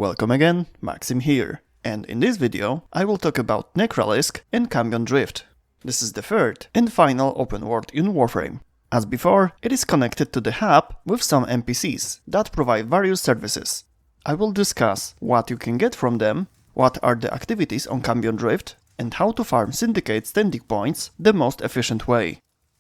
Welcome again, Maxim here, and in this video I will talk about Necralisk and Cambion Drift. This is the third and final open world in Warframe. As before, it is connected to the hub with some NPCs that provide various services. I will discuss what you can get from them, what are the activities on Cambion Drift, and how to farm Syndicate standing points the most efficient way.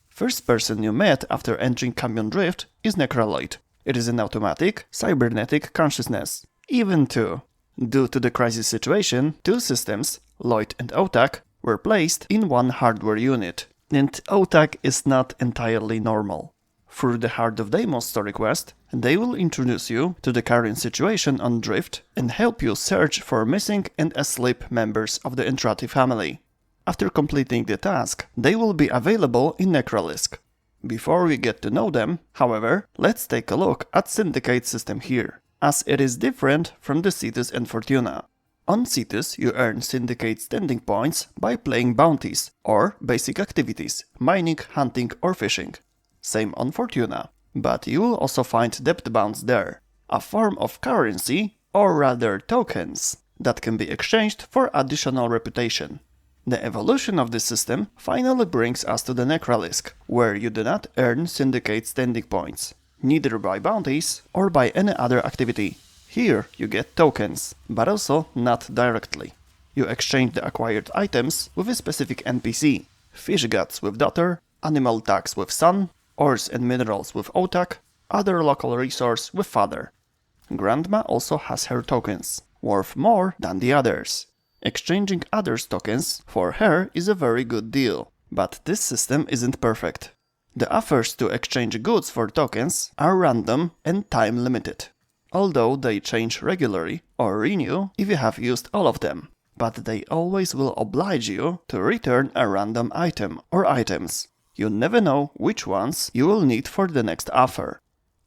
First person you met after entering Cambion Drift is Necraloyd. It is an automatic, cybernetic consciousness. Even two. Due to the crisis situation, two systems, Loid and Otak, were placed in one hardware unit, and Otak is not entirely normal. Through the Heart of Deimos story quest, they will introduce you to the current situation on Drift and help you search for missing and asleep members of the Entrati family. After completing the task, they will be available in Necralisk. Before we get to know them, however, let's take a look at Syndicate system here, as it is different from the Cities and Fortuna. On Cities, you earn Syndicate standing points by playing bounties or basic activities, mining, hunting or fishing. Same on Fortuna, but you will also find debt bonds there, a form of currency, or rather tokens, that can be exchanged for additional reputation. The evolution of this system finally brings us to the Necralisk, where you do not earn Syndicate standing points, neither by bounties or by any other activity. Here you get tokens, but also not directly. You exchange the acquired items with a specific NPC, fish gods with daughter, animal tax with son, ores and minerals with Otak, other local resource with father. Grandma also has her tokens, worth more than the others. Exchanging others' tokens for her is a very good deal, but this system isn't perfect. The offers to exchange goods for tokens are random and time limited, although they change regularly or renew if you have used all of them, but they always will oblige you to return a random item or items. You never know which ones you will need for the next offer.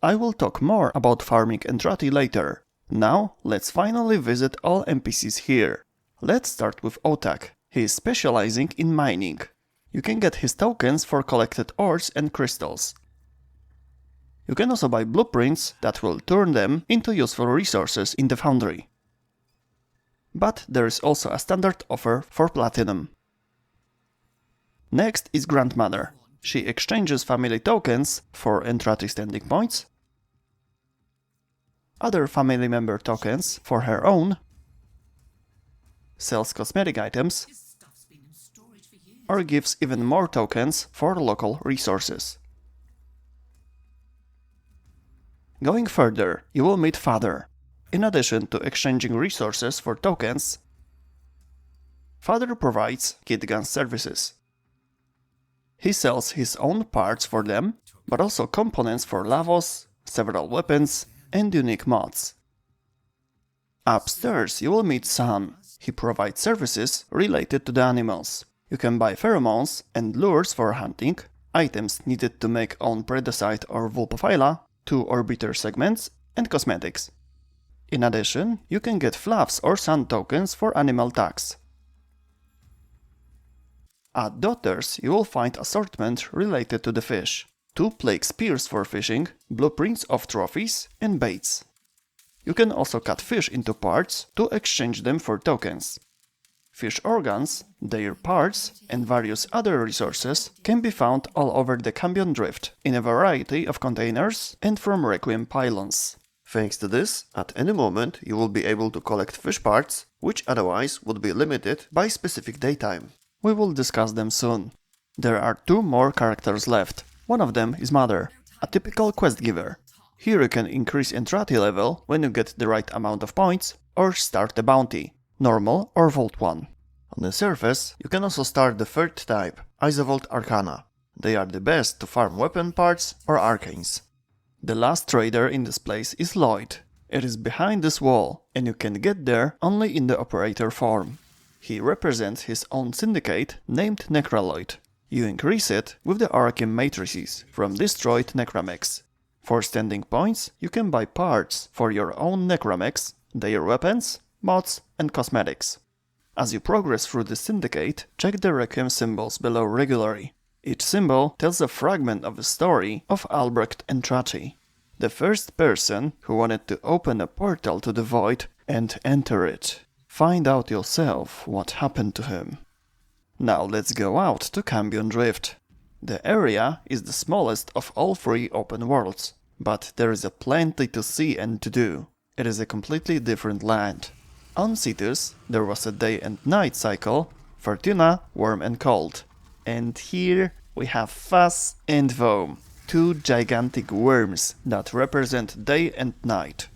I will talk more about farming Entrati later. Now let's finally visit all NPCs here. Let's start with Otak. He is specializing in mining. You can get his tokens for collected ores and crystals. You can also buy blueprints that will turn them into useful resources in the foundry. But there is also a standard offer for platinum. Next is Grandmother. She exchanges family tokens for Entrati standing points, other family member tokens for her own, sells cosmetic items, or gives even more tokens for local resources. Going further, you will meet Father. In addition to exchanging resources for tokens, Father provides kit gun services. He sells his own parts for them, but also components for Lavos, several weapons, and unique mods. Upstairs you will meet Sun. He provides services related to the animals. You can buy pheromones and lures for hunting, items needed to make own Predesite or Vulpaphyla, 2 orbiter segments, and cosmetics. In addition, you can get fluffs or sun tokens for animal tax. At Daughters you will find assortment related to the fish. 2 plague spears for fishing, blueprints of trophies, and baits. You can also cut fish into parts to exchange them for tokens. Fish organs, their parts, and various other resources can be found all over the Cambion Drift in a variety of containers and from Requiem Pylons. Thanks to this, at any moment you will be able to collect fish parts, which otherwise would be limited by specific daytime. We will discuss them soon. There are 2 more characters left. One of them is Mother, a typical quest giver. Here you can increase Entrati level when you get the right amount of points or start a bounty, normal or Vault 1. On the surface, you can also start the third type, Isovault Arcana. They are the best to farm weapon parts or arcanes. The last trader in this place is Loid. It is behind this wall, and you can get there only in the operator form. He represents his own syndicate named Necraloyd. You increase it with the Requiem matryces from destroyed necramechs. For standing points, you can buy parts for your own necramechs, their weapons, mods, and cosmetics. As you progress through the syndicate, check the Requiem symbols below regularly. Each symbol tells a fragment of the story of Albrecht Entrati. The first person who wanted to open a portal to the void and enter it. Find out yourself what happened to him. Now let's go out to Cambion Drift. The area is the smallest of all 3 open worlds, but there is a plenty to see and to do. It is a completely different land. On Cetus, there was a day and night cycle, Fortuna, warm and cold. And here we have Fuzz and Voam, 2 gigantic worms that represent day and night.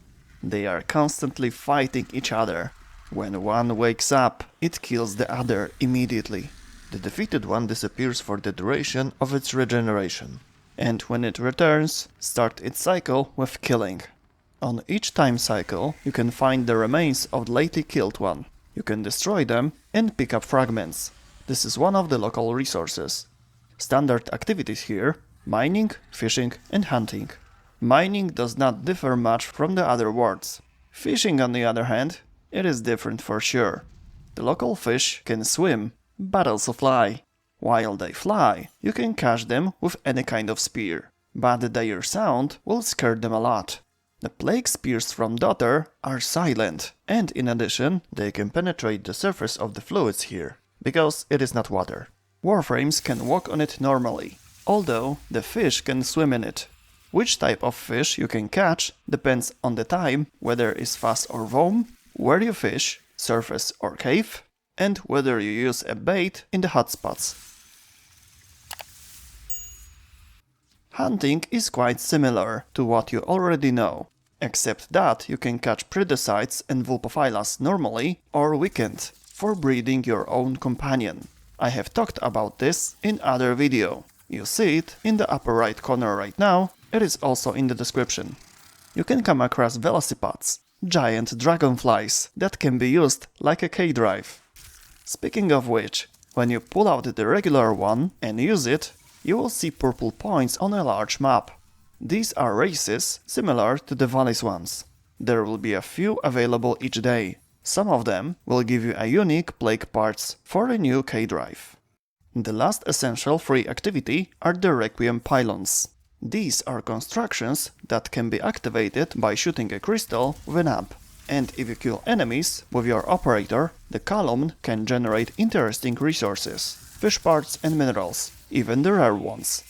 They are constantly fighting each other. When one wakes up, it kills the other immediately. The defeated one disappears for the duration of its regeneration. And when it returns, start its cycle with killing. On each time cycle, you can find the remains of the lately killed one. You can destroy them and pick up fragments. This is one of the local resources. Standard activities here: mining, fishing and hunting. Mining does not differ much from the other worlds. Fishing, on the other hand, it is different for sure. The local fish can swim, but also fly. While they fly, you can catch them with any kind of spear, but their sound will scare them a lot. The plague spears from Daughter are silent, and in addition, they can penetrate the surface of the fluids here, because it is not water. Warframes can walk on it normally, although the fish can swim in it. Which type of fish you can catch depends on the time, whether it's Fuzz or Voam, where you fish, surface or cave, and whether you use a bait in the hotspots. Hunting is quite similar to what you already know, except that you can catch Predesites and Vulpaphylas normally or weekend for breeding your own companion. I have talked about this in other video. You see it in the upper right corner right now, it is also in the description. You can come across Velocipods, giant dragonflies that can be used like a Dryf. Speaking of which, when you pull out the regular one and use it, you will see purple points on a large map. These are races similar to the Vallis ones. There will be a few available each day. Some of them will give you a unique plague parts for a new Dryf. The last essential free activity are the Requiem Pylons. These are constructions that can be activated by shooting a crystal with an amp. And if you kill enemies with your operator, the column can generate interesting resources, fish parts and minerals, even the rare ones.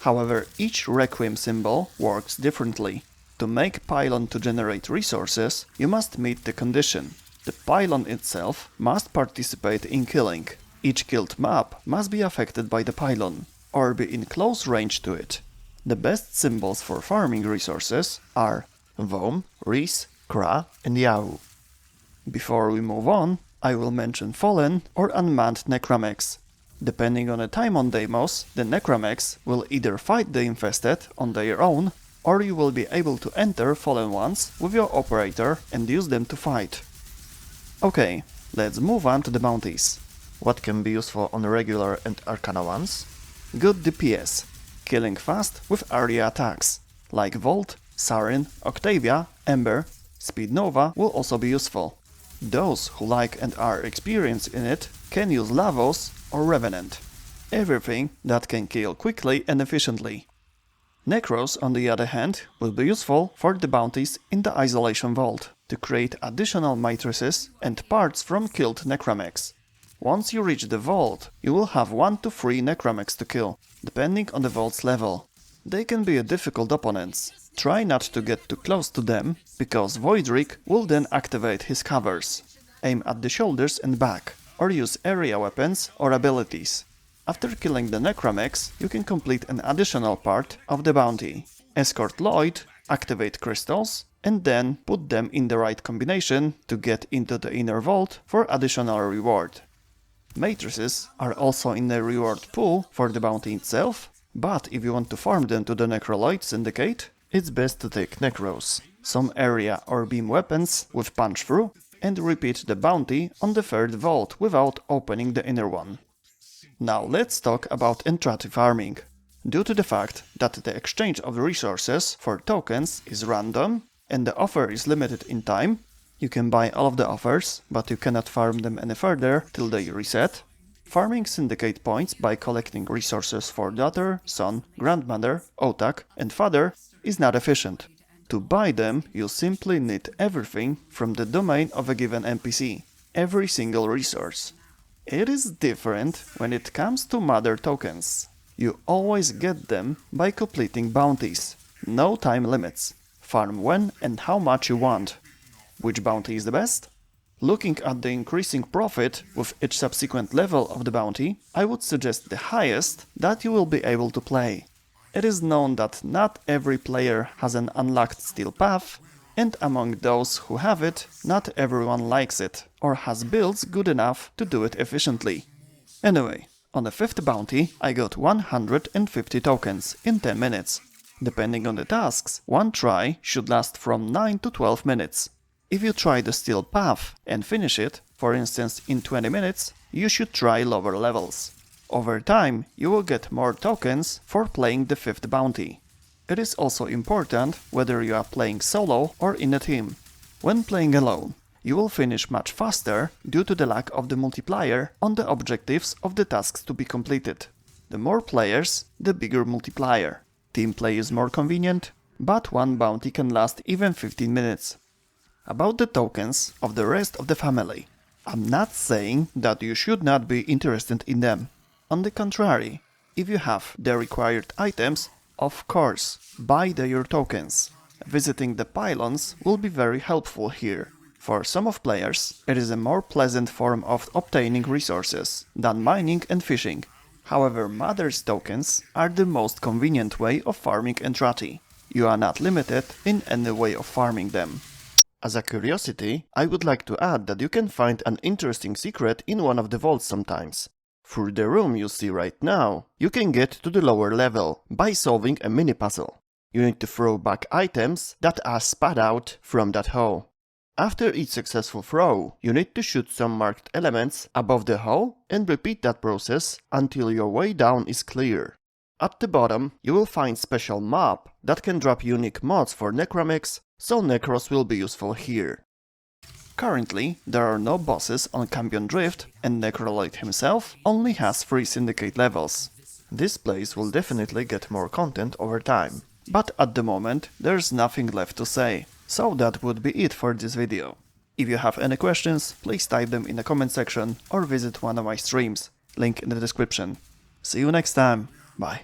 However, each Requiem symbol works differently. To make pylon to generate resources, you must meet the condition. The pylon itself must participate in killing. Each killed mob must be affected by the pylon, or be in close range to it. The best symbols for farming resources are Voam, Reese, Kra and Yahoo. Before we move on, I will mention fallen or unmanned necramechs. Depending on the time on Deimos, the necramechs will either fight the infested on their own, or you will be able to enter fallen ones with your operator and use them to fight. Okay, let's move on to the bounties. What can be useful on regular and arcana ones? Good DPS, killing fast with area attacks, like Volt, Sarin, Octavia, Ember, Speed Nova will also be useful. Those who like and are experienced in it can use Lavos or Revenant. Everything that can kill quickly and efficiently. Necros, on the other hand, will be useful for the bounties in the Isolation Vault, to create additional matrices and parts from killed necramechs. Once you reach the vault, you will have 1 to 3 necramechs to kill, depending on the vault's level. They can be difficult opponents. Try not to get too close to them, because Voidric will then activate his covers. Aim at the shoulders and back, or use area weapons or abilities. After killing the necramechs, you can complete an additional part of the bounty. Escort Loid, activate crystals, and then put them in the right combination to get into the inner vault for additional reward. Matrices are also in the reward pool for the bounty itself, but if you want to farm them to the Necraloid Syndicate, it's best to take Necros, some area or beam weapons with punch through, and repeat the bounty on the third vault without opening the inner one. Now let's talk about Entrati farming. Due to the fact that the exchange of resources for tokens is random and the offer is limited in time, you can buy all of the offers, but you cannot farm them any further till they reset. Farming Syndicate points by collecting resources for daughter, son, grandmother, Otak and father is not efficient. To buy them, you simply need everything from the domain of a given NPC, every single resource. It is different when it comes to mother tokens. You always get them by completing bounties. No time limits. Farm when and how much you want. Which bounty is the best? Looking at the increasing profit with each subsequent level of the bounty, I would suggest the highest that you will be able to play. It is known that not every player has an unlocked steel path, and among those who have it, not everyone likes it, or has builds good enough to do it efficiently. Anyway, on the 5th bounty I got 150 tokens in 10 minutes. Depending on the tasks, one try should last from 9 to 12 minutes. If you try the steel path and finish it, for instance in 20 minutes, you should try lower levels. Over time, you will get more tokens for playing the 5th bounty. It is also important whether you are playing solo or in a team. When playing alone, you will finish much faster due to the lack of the multiplier on the objectives of the tasks to be completed. The more players, the bigger multiplier. Team play is more convenient, but one bounty can last even 15 minutes. About the tokens of the rest of the family. I'm not saying that you should not be interested in them. On the contrary, if you have the required items, of course, buy their tokens. Visiting the pylons will be very helpful here. For some of players, it is a more pleasant form of obtaining resources than mining and fishing. However, Mother's tokens are the most convenient way of farming Entrati. You are not limited in any way of farming them. As a curiosity, I would like to add that you can find an interesting secret in one of the vaults sometimes. Through the room you see right now, you can get to the lower level by solving a mini puzzle. You need to throw back items that are spat out from that hole. After each successful throw, you need to shoot some marked elements above the hole and repeat that process until your way down is clear. At the bottom, you will find special map that can drop unique mods for necramechs, so necros will be useful here. Currently, there are no bosses on Cambion Drift, and Necraloyd himself only has 3 syndicate levels. This place will definitely get more content over time. But at the moment, there's nothing left to say, so that would be it for this video. If you have any questions, please type them in the comment section or visit one of my streams, link in the description. See you next time, bye.